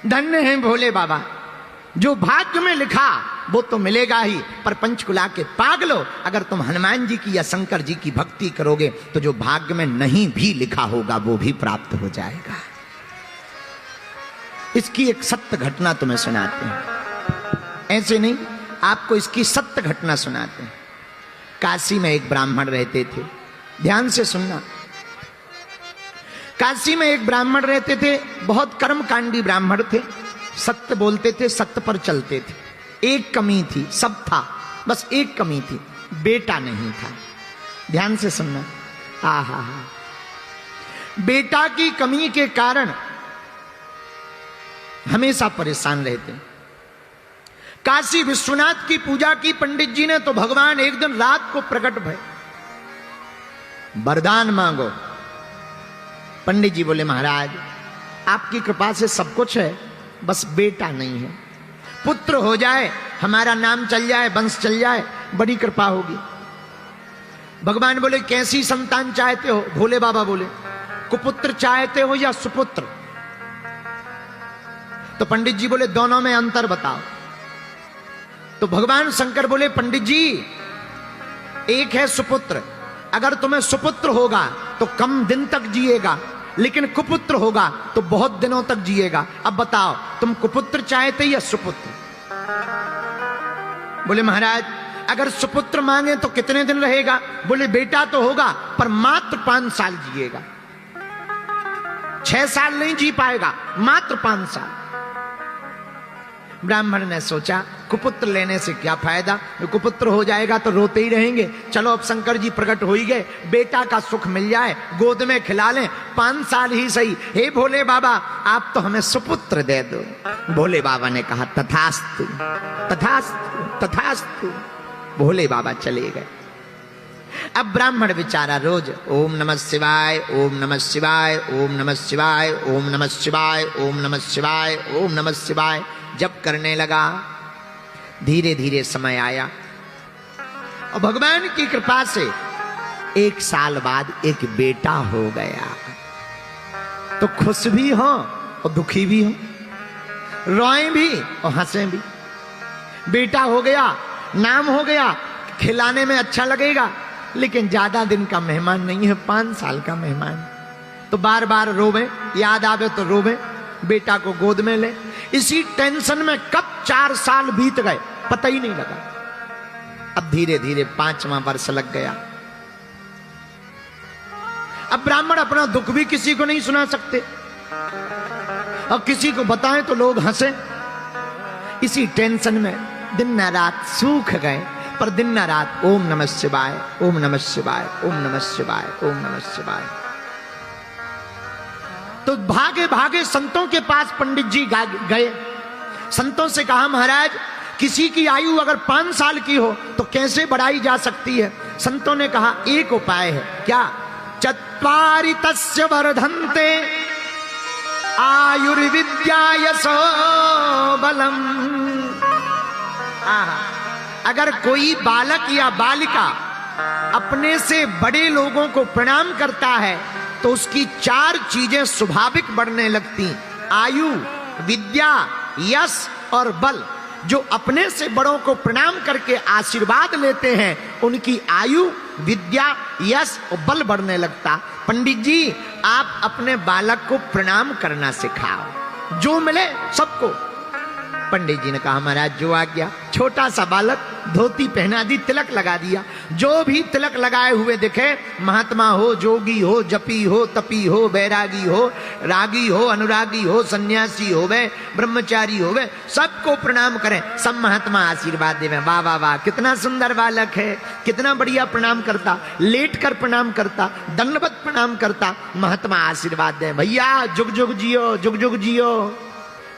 धन्य हैं भोले बाबा, जो भाग्य में लिखा वो तो मिलेगा ही, पर पंचकुला के पागलो, अगर तुम हनुमान जी की या शंकर जी की भक्ति करोगे तो जो भाग्य में नहीं भी लिखा होगा वो भी प्राप्त हो जाएगा। इसकी एक सत्य घटना तुम्हें सुनाते हैं, ऐसे नहीं, आपको इसकी सत्य घटना सुनाते हैं। काशी में एक ब्राह्मण रहते थे, ध्यान से सुनना। काशी में एक ब्राह्मण रहते थे, बहुत कर्मकांडी ब्राह्मण थे, सत्य बोलते थे, सत्य पर चलते थे। एक कमी थी, सब था, बस एक कमी थी, बेटा नहीं था। ध्यान से सुनना। आहा, बेटा की कमी के कारण हमेशा परेशान रहते। काशी विश्वनाथ की पूजा की पंडित जी ने, तो भगवान एक दिन रात को प्रकट भय, वरदान मांगो। पंडित जी बोले महाराज आपकी कृपा से सब कुछ है, बस बेटा नहीं है, पुत्र हो जाए, हमारा नाम चल जाए, वंश चल जाए, बड़ी कृपा होगी। भगवान बोले कैसी संतान चाहते हो? भोले बाबा बोले कुपुत्र चाहते हो या सुपुत्र? तो पंडित जी बोले दोनों में अंतर बताओ। तो भगवान शंकर बोले पंडित जी एक है सुपुत्र, अगर तुम्हें सुपुत्र होगा तो कम दिन तक जिएगा, लेकिन कुपुत्र होगा तो बहुत दिनों तक जिएगा। अब बताओ तुम कुपुत्र चाहते या सुपुत्र? बोले महाराज अगर सुपुत्र मांगे तो कितने दिन रहेगा? बोले बेटा तो होगा पर मात्र 5 साल जिएगा, 6 साल नहीं जी पाएगा, मात्र 5 साल। ब्राह्मण ने सोचा कुपुत्र लेने से क्या फायदा, कुपुत्र हो जाएगा तो रोते ही रहेंगे, चलो अब शंकर जी प्रकट हो ही गए, बेटा का सुख मिल जाए, गोद में खिला लें, 5 साल ही सही। हे भोले बाबा आप तो हमें सुपुत्र दे दो। भोले बाबा ने कहा तथास्तु तथास्तु तथास्तु। भोले बाबा चले गए। अब ब्राह्मण बेचारा रोज ओम नमः शिवाय, ओम नमः शिवाय, ओम नमः शिवाय, ओम नमः शिवाय, ओम नमः शिवाय, ओम नमः शिवाय जप करने लगा। धीरे धीरे समय आया और भगवान की कृपा से 1 साल बाद एक बेटा हो गया। तो खुश भी हो और दुखी भी हो, रोए भी और हंसे भी। बेटा हो गया, नाम हो गया, खिलाने में अच्छा लगेगा, लेकिन ज्यादा दिन का मेहमान नहीं है, 5 साल का मेहमान। तो बार बार रोवे, याद आवे तो रोवे, बेटा को गोद में ले। इसी टेंशन में कब 4 साल बीत गए पता ही नहीं लगा। अब धीरे धीरे 5वां वर्ष लग गया। अब ब्राह्मण अपना दुख भी किसी को नहीं सुना सकते और किसी को बताएं तो लोग हंसे। इसी टेंशन में दिन न रात सूख गए, पर दिन न रात ओम नमः शिवाय, ओम नमः शिवाय, ओम नमः शिवाय, ओम नमः शिवाय। तो भागे भागे संतों के पास पंडित जी गए। संतों से कहा महाराज किसी की आयु अगर 5 साल की हो तो कैसे बढ़ाई जा सकती है? संतों ने कहा एक उपाय है। क्या? चत्वारि तस्य वर्धन्ते आयुर्विद्या यशो बलम। अगर कोई बालक या बालिका अपने से बड़े लोगों को प्रणाम करता है तो उसकी 4 चीजें स्वाभाविक बढ़ने लगती, आयु, विद्या, यश और बल। जो अपने से बड़ों को प्रणाम करके आशीर्वाद लेते हैं उनकी आयु, विद्या, यश और बल बढ़ने लगता। पंडित जी आप अपने बालक को प्रणाम करना सिखाओ, जो मिले सबको। पंडित जी ने कहा महाराज जो आ गया। छोटा सा बालक, धोती पहना दी, तिलक लगा दिया। जो भी तिलक लगाए हुए दिखे, महात्मा हो, जोगी हो, जपी हो, तपी हो, बैरागी हो, रागी हो, अनुरागी हो, सन्यासी हो वे, ब्रह्मचारी हो वे, सबको प्रणाम करें। सब महात्मा आशीर्वाद देवे। वाह वाह वाह कितना सुंदर बालक है, कितना बढ़िया प्रणाम करता, लेट कर प्रणाम करता, दंडवत प्रणाम करता। महात्मा आशीर्वाद दे, भैया जुग जुग जियो, जुग जुग जियो।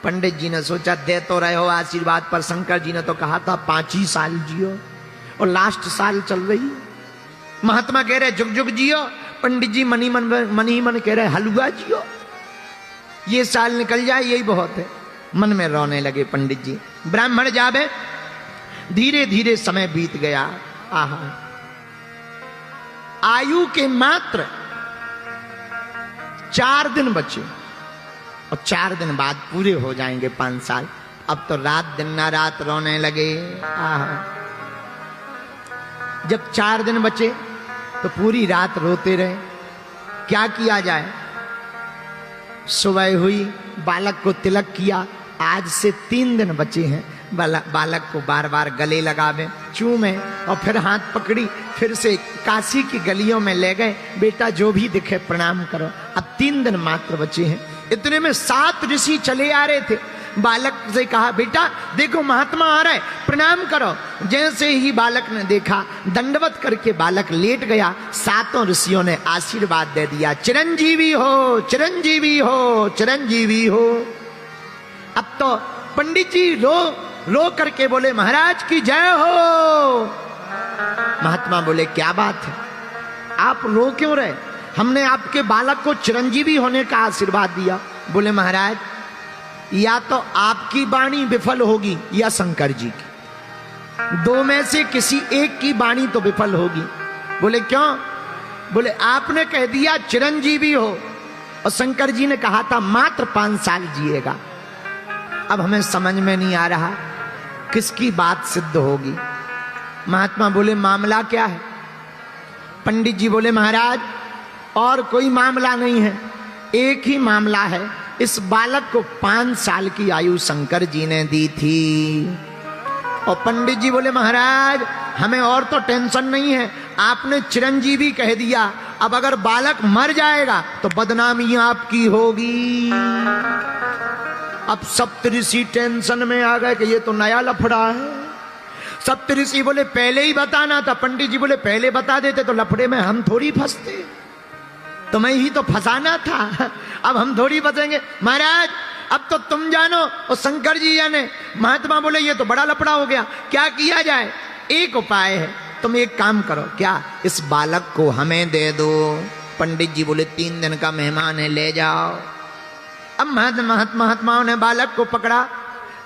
पंडित जी ने सोचा दे तो रहे हो आशीर्वाद, पर शंकर जी ने तो कहा था 5 ही साल जियो और लास्ट साल चल रही। महात्मा कह रहे जुग जुग जियो, पंडित जी मन ही मन कह रहे हलवा जियो, ये साल निकल जाए यही बहुत है। मन में रोने लगे पंडित जी। ब्राह्मण जावे, धीरे धीरे समय बीत गया। आहा, आयु के मात्र 4 दिन बचे। और 4 दिन बाद पूरे हो जाएंगे 5 साल। अब तो रात दिन ना रात रोने लगे। जब 4 दिन बचे तो पूरी रात रोते रहे। क्या किया जाए? सुबह हुई, बालक को तिलक किया। आज से 3 दिन बचे हैं। बालक को बार बार गले लगावे, चूमे, और फिर हाथ पकड़ी, फिर से काशी की गलियों में ले गए। बेटा जो भी दिखे प्रणाम करो। अब 3 दिन मात्र बचे हैं। इतने में 7 ऋषि चले आ रहे थे। बालक से कहा, बेटा देखो महात्मा आ रहा है, प्रणाम करो। जैसे ही बालक ने देखा, दंडवत करके बालक लेट गया। 7 ऋषियों ने आशीर्वाद दे दिया, चिरंजीवी हो, चिरंजीवी हो, चिरंजीवी हो। अब तो पंडित जी रो करके बोले, महाराज की जय हो। महात्मा बोले, क्या बात है, आप रो क्यों रहे? हमने आपके बालक को चिरंजीवी होने का आशीर्वाद दिया। बोले, महाराज या तो आपकी वाणी विफल होगी या शंकर जी की, 2 में से किसी एक की वाणी तो विफल होगी। बोले, क्यों? बोले, आपने कह दिया चिरंजीवी हो, और शंकर जी ने कहा था मात्र 5 साल जिएगा। अब हमें समझ में नहीं आ रहा किसकी बात सिद्ध होगी। महात्मा बोले, मामला क्या है? पंडित जी बोले, महाराज और कोई मामला नहीं है, एक ही मामला है। इस बालक को 5 साल की आयु शंकर जी ने दी थी। और पंडित जी बोले, महाराज हमें और तो टेंशन नहीं है, आपने चिरंजीवी कह दिया। अब अगर बालक मर जाएगा तो बदनामी आपकी होगी। अब सप्तऋषि टेंशन में आ गए कि ये तो नया लफड़ा है। सप्तऋषि बोले, पहले ही बताना था। पंडित जी बोले, पहले बता देते तो लफड़े में हम थोड़ी फंसते, तुम्हें ही तो फंसाना था, अब हम थोड़ी फंसेंगे। महाराज अब तो तुम जानो और शंकर जी जाने। महात्मा बोले, ये तो बड़ा लफड़ा हो गया, क्या किया जाए? एक उपाय है, तुम एक काम करो। क्या? इस बालक को हमें दे दो। पंडित जी बोले, 3 दिन का मेहमान है, ले जाओ। अब महात्माओं ने बालक को पकड़ा।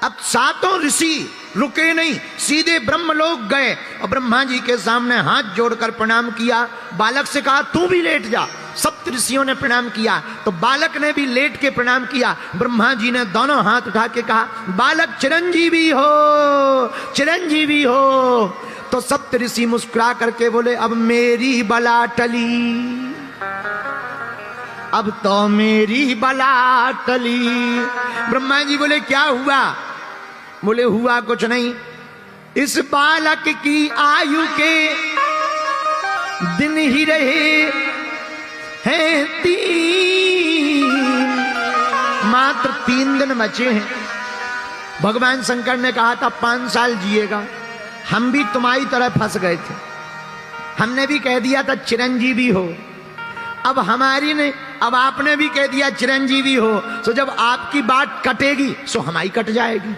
अब 7 ऋषि रुके नहीं, सीधे ब्रह्मलोक गए और ब्रह्मा जी के सामने हाथ जोड़कर प्रणाम किया। बालक से कहा, तू भी लेट जा। सप्त ऋषियों ने प्रणाम किया तो बालक ने भी लेट के प्रणाम किया। ब्रह्मा जी ने दोनों हाथ उठा के कहा, बालक चिरंजीवी हो, चिरंजीवी हो। तो सप्त ऋषि मुस्कुरा करके बोले, अब मेरी बला टली, अब तो मेरी बला टली। ब्रह्मा जी बोले, क्या हुआ? बोले, हुआ कुछ नहीं, इस बालक की आयु के दिन ही रहे हैं 3, मात्र 3 दिन बचे हैं। भगवान शंकर ने कहा था 5 साल जिएगा। हम भी तुम्हारी तरह फंस गए थे, हमने भी कह दिया था चिरंजीवी हो। अब अब आपने भी कह दिया चिरंजीवी हो, तो जब आपकी बात कटेगी सो हमारी कट जाएगी।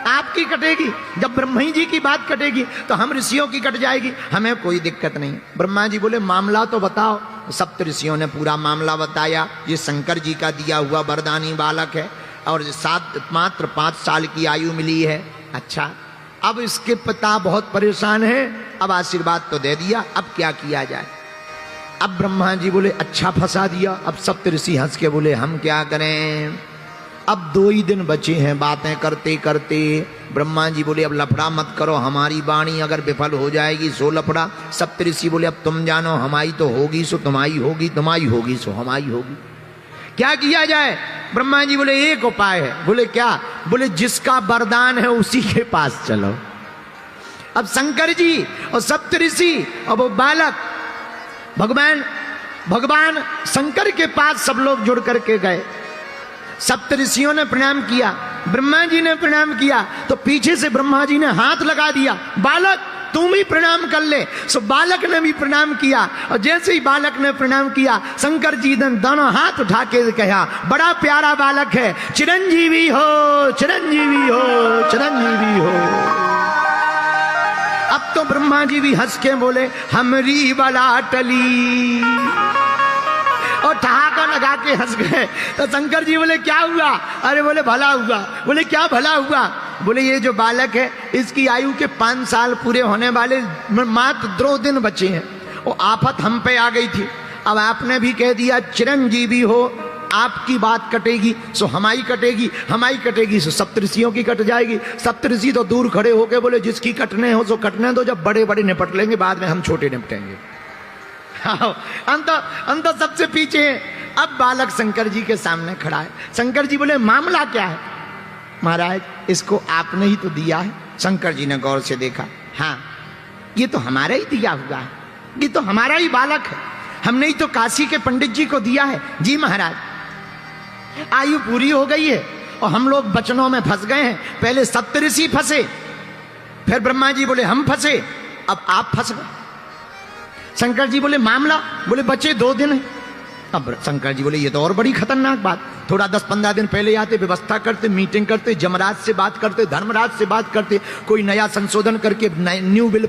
आपकी कटेगी, जब ब्रह्मा जी की बात कटेगी तो हम ऋषियों की कट जाएगी, हमें कोई दिक्कत नहीं। ब्रह्मा जी बोले, मामला तो बताओ। सप्त ऋषियों ने पूरा मामला बताया। ये शंकर जी का दिया हुआ वरदानी बालक है और मात्र 5 साल की आयु मिली है। अच्छा, अब इसके पिता बहुत परेशान है, अब आशीर्वाद तो दे दिया, अब क्या किया जाए? अब ब्रह्मा जी बोले, अच्छा फंसा दिया। अब सप्त ऋषि हंस के बोले, हम क्या करें, अब 2 ही दिन बचे हैं बातें करते करते। ब्रह्मा जी बोले, अब लफड़ा मत करो, हमारी वाणी अगर विफल हो जाएगी सो लफड़ा। सप्त ऋषि बोले, अब तुम जानो, हमारी तो होगी सो तुम्हारी होगी, तुम्हारी होगी सो हमारी होगी, क्या किया जाए? ब्रह्मा जी बोले, एक उपाय है। बोले, क्या? बोले, जिसका वरदान है उसी के पास चलो। अब शंकर जी और सप्त ऋषि और वो बालक भगवान शंकर के पास सब लोग जुड़ करके गए। सप्त ऋषियों ने प्रणाम किया, ब्रह्मा जी ने प्रणाम किया, तो पीछे से ब्रह्मा जी ने हाथ लगा दिया, बालक तुम भी प्रणाम कर ले। सो बालक ने भी प्रणाम किया और जैसे ही बालक ने प्रणाम किया, शंकर जी ने दोनों हाथ उठा के कहा, बड़ा प्यारा बालक है, चिरंजीवी हो, चिरंजीवी हो, चिरंजीवी हो। अब तो ब्रह्मा जी भी हंस के बोले, हमरी बला टली, और ठहाका लगा के हंस गए। तो शंकर जी बोले, क्या हुआ? अरे बोले, भला हुआ। बोले, क्या भला हुआ? बोले, ये जो बालक है इसकी आयु के 5 साल पूरे होने वाले मात्र 2 दिन बचे हैं। वो आफत हम पे आ गई थी, अब आपने भी कह दिया चिरंजीवी हो, आपकी बात कटेगी सो हमारी कटेगी, हमारी कटेगी सो सप्तऋषियों की कट जाएगी। सप्तऋषि तो दूर खड़े होके बोले जिसकी कटने हो सो कटने दो, जब बड़े बड़े निपट लेंगे बाद में हम छोटे निपटेंगे। अंत सबसे पीछे है। अब बालक शंकर जी के सामने खड़ा है। शंकर जी बोले मामला क्या है? महाराज इसको आपने ही तो दिया है। शंकर जी ने गौर से देखा, हाँ ये तो हमारा ही दिया हुआ है, ये तो हमारा ही बालक है, हमने ही तो काशी के पंडित जी को दिया है। जी महाराज आयु पूरी हो गई है और हम लोग बचनों में फंस गए हैं। पहले सप्तऋषि फंसे, फिर ब्रह्मा जी बोले हम फंसे, अब आप फंस गए। शंकर जी बोले मामला, बोले बचे 2 दिन है। अब शंकर जी बोले ये तो और बड़ी खतरनाक बात। थोड़ा 10-15 दिन पहले आते, व्यवस्था करते, मीटिंग करते, जमराज से बात करते, धर्मराज से बात करते, कोई नया संशोधन करके न्यू बिल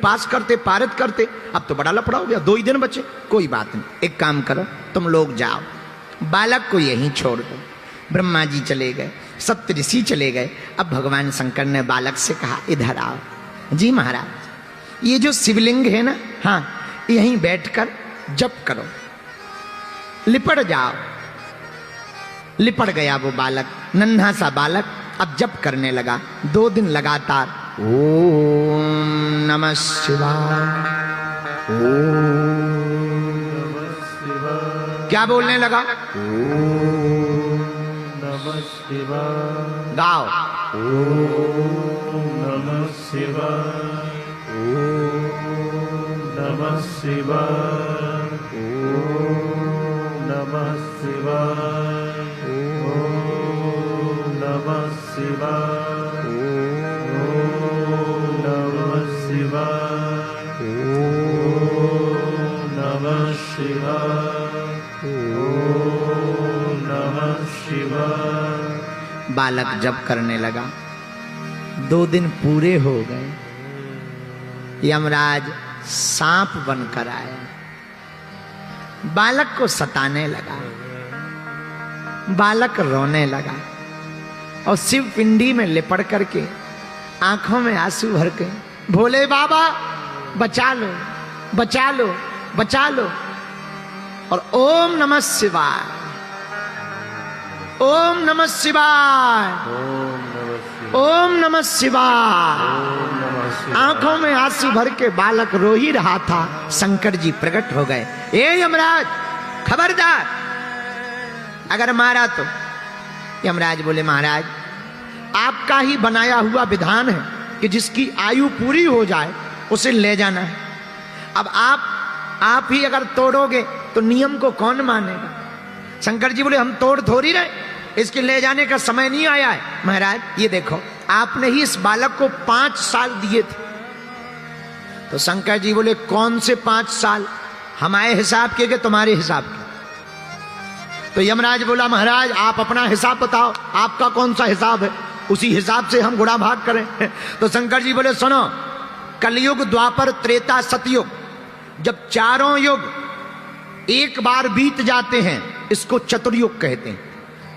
पास करते, पारित करते। अब तो बड़ा लफड़ा हो गया, 2 ही दिन बचे। कोई बात नहीं, एक काम करो तुम लोग जाओ, बालक को यहीं छोड़ दो। ब्रह्मा जी चले गए, सप्तऋषि चले गए। अब भगवान शंकर ने बालक से कहा इधर आओ। जी महाराज ये जो शिवलिंग है ना, हाँ यहीं बैठकर जप करो, लिपट जाओ। लिपट गया वो बालक, नन्हा सा बालक अब जप करने लगा। 2 दिन लगातार ओम नमः शिवाय, ओम क्या बोलने लगा? ओम नमः शिवाय। गाओ ओम नमः शिवाय, ओम नमः शिवाय, ओम नमः शिवाय, ओम नमः शिवाय, ओम नमः शिवाय, ओम नमः शिवाय, ओम नमः शिवाय। बालक जप करने लगा। 2 दिन पूरे हो गए। यमराज सांप बनकर आया, बालक को सताने लगा। बालक रोने लगा और शिव पिंडी में लिपट करके आंखों में आंसू भर के भोले बाबा बचा लो, बचा लो, बचा लो। और ओम नमः शिवाय, ओम नमः शिवाय, ओम नमः शिवाय। आंखों में आंसू भर के बालक रो ही रहा था। शंकर जी प्रकट हो गए। ए यमराज खबरदार, अगर मारा तो। यमराज बोले महाराज आपका ही बनाया हुआ विधान है कि जिसकी आयु पूरी हो जाए उसे ले जाना है। अब आप ही अगर तोड़ोगे तो नियम को कौन मानेगा? शंकर जी बोले हम तोड़ थोड़ी रहे, इसके ले जाने का समय नहीं आया है। महाराज ये देखो आपने ही इस बालक को 5 साल दिए थे। तो शंकर जी बोले कौन से 5 साल? हमारे हिसाब के तुम्हारे हिसाब के? तो यमराज बोला महाराज आप अपना हिसाब बताओ, आपका कौन सा हिसाब है, उसी हिसाब से हम गुणा भाग करें। तो शंकर जी बोले सुनो, कलयुग, द्वापर, त्रेता, सतयुग, जब चारों युग एक बार बीत जाते हैं इसको चतुर्युग कहते हैं।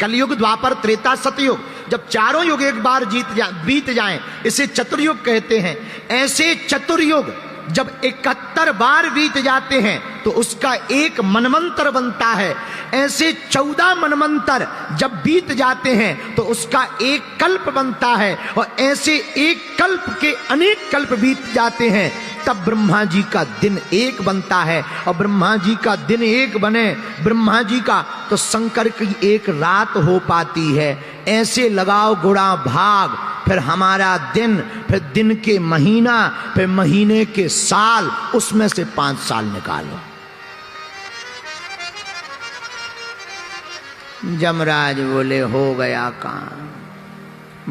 कलयुग, द्वापर, त्रेता, सतयुग, जब चारों युग एक बार बीत जाएं इसे चतुर्युग कहते हैं। ऐसे चतुर्युग जब 71 बार बीत जाते हैं तो उसका एक मनवंतर बनता है। ऐसे 14 मनवंतर जब बीत जाते हैं तो उसका एक कल्प बनता है। और ऐसे एक कल्प के अनेक कल्प बीत जाते हैं तब ब्रह्मा जी का दिन एक बनता है। और ब्रह्मा जी का दिन एक बने ब्रह्मा जी का तो शंकर की एक रात हो पाती है। ऐसे लगाओ गुणा भाग, फिर हमारा दिन, फिर दिन के महीना, फिर महीने के साल, उसमें से 5 साल निकालो। जमराज बोले हो गया काम।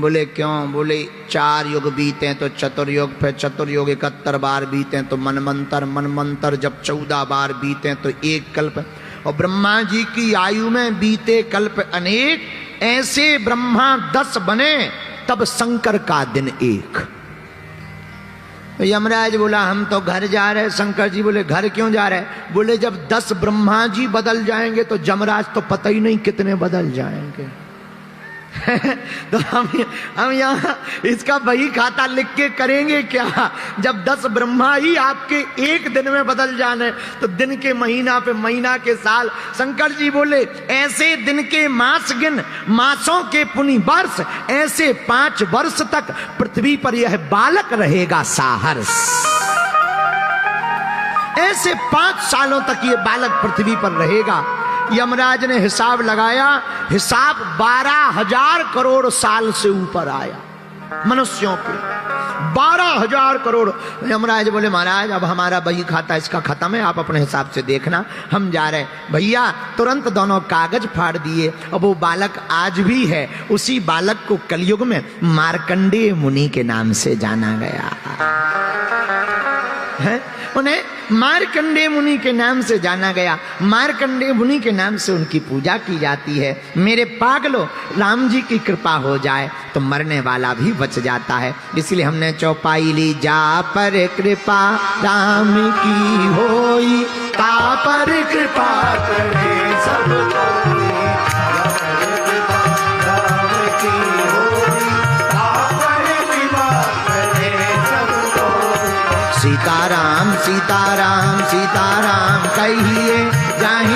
बोले क्यों? बोले 4 युग बीते तो चतुर्युग, फिर चतुर्युग 71 बार बीते तो मनमंतर, मनमंतर जब 14 बार बीते तो एक कल्प। और ब्रह्मा जी की आयु में बीते कल्प अनेक। ऐसे ब्रह्मा 10 बने तब शंकर का दिन एक। तो यमराज बोला हम तो घर जा रहे। शंकर जी बोले घर क्यों जा रहे? बोले जब 10 ब्रह्मा जी बदल जाएंगे तो जमराज तो पता ही नहीं कितने बदल जाएंगे। तो हम यहाँ इसका बही खाता लिख के करेंगे क्या? जब 10 ब्रह्मा ही आपके एक दिन में बदल जाने तो दिन के महीना पे महीना के साल। शंकर जी बोले ऐसे दिन के मास गिन, मासों के पुनि वर्ष, ऐसे 5 वर्ष तक पृथ्वी पर यह बालक रहेगा साहर्ष। ऐसे 5 सालों तक ये बालक पृथ्वी पर रहेगा। यमराज ने हिसाब लगाया, हिसाब 12,000 करोड़ साल से ऊपर आया मनुष्यों के, 12,000 करोड़। यमराज बोले महाराज अब हमारा बही खाता इसका खत्म है, आप अपने हिसाब से देखना, हम जा रहे। भैया तुरंत दोनों कागज फाड़ दिए। अब वो बालक आज भी है, उसी बालक को कलयुग में मार्कंडेय मुनि के नाम से जाना गया है। उन्हें मार्कंडेय मुनि के नाम से जाना गया। मार्कंडेय मुनि के नाम से उनकी पूजा की जाती है। मेरे पागलों, राम जी की कृपा हो जाए तो मरने वाला भी बच जाता है। इसलिए हमने चौपाई ली, जा पर कृपा राम की होई, ता पर कृपा करे सब कोई। सीताराम सीताराम सीताराम कहिए जाहि